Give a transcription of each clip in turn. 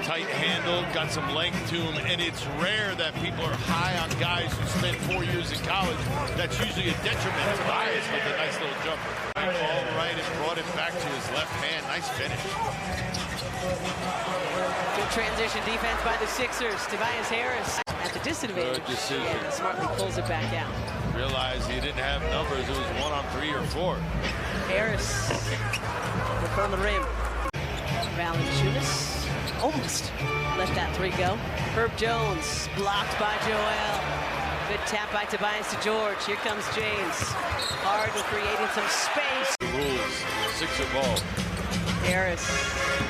tight handle, got some length to him, and it's rare that people are high on guys who spent 4 years in college. That's usually a detriment. Tobias with a nice little jumper. All right, and brought it back to his left hand. Nice finish. Good transition defense by the Sixers. Tobias Harris at the disadvantage. Good decision. And smartly pulls it back out. Realized he didn't have numbers. It was 1 on 3 or 4. Harris from the rim. Valanciunas almost let that three go. Herb Jones blocked by Joel. Good tap by Tobias to George. Here comes James. Harden creating some space. The rules, Sixer ball. Harris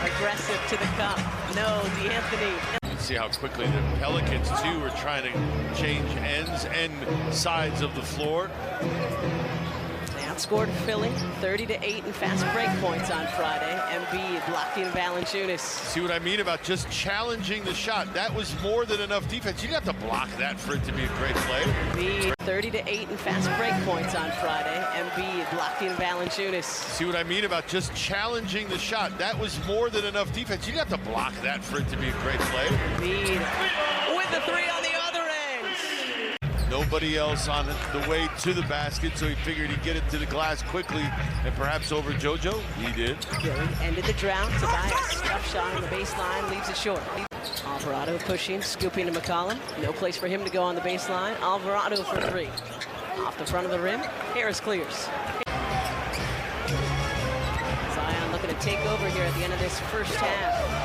aggressive to the cup. No, D'Anthony. You can see how quickly the Pelicans too are trying to change ends and sides of the floor. They outscored Philly 30-8 in fast break points on Friday. Embiid blocking Valanciunas. See what I mean about just challenging the shot? That was more than enough defense. You didn't have to block that for it to be a great play. Embiid 30-8 in fast break points on Friday. Embiid blocking Valanciunas. See what I mean about just challenging the shot? That was more than enough defense. You didn't have to block that for it to be a great play. Embiid with the three on the other end. Nobody else on the way to the basket, so he figured he'd get it to the glass quickly and perhaps over JoJo. He did. Gilly ended the drought. Tobias, tough shot on the baseline, leaves it short. Alvarado pushing, scooping to McCollum. No place for him to go on the baseline. Alvarado for three. Off the front of the rim, Harris clears. Zion looking to take over here at the end of this first half.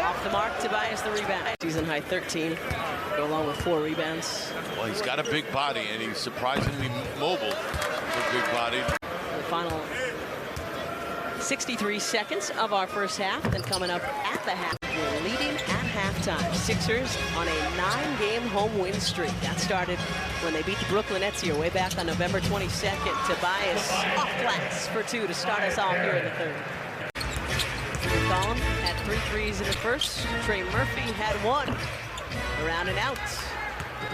Off the mark, Tobias the rebound. Season high 13, go along with 4 rebounds. Well, he's got a big body, and he's surprisingly mobile for big body. The final 63 seconds of our first half, then coming up at the half. We're leading at halftime. Sixers on a 9-game home win streak. That started when they beat the Brooklyn Nets here way back on November 22nd. Tobias off glass for 2 to start us off here in the third. McCollum had 3 threes in the first. Trey Murphy had 1. Around and out.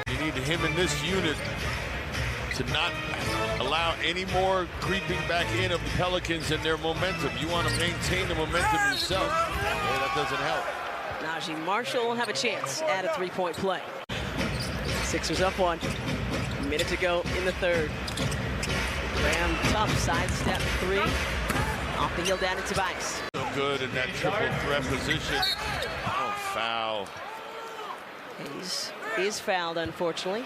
You need him in this unit to not allow any more creeping back in of the Pelicans and their momentum. You want to maintain the momentum yourself. Yeah, that doesn't help. Najee Marshall will have a chance at a 3-point play. Sixers up 1. A minute to go in the third. Graham tough sidestep 3. Off the heel down to Tobias. So good in that triple threat position. Oh, foul. Hayes is fouled, unfortunately.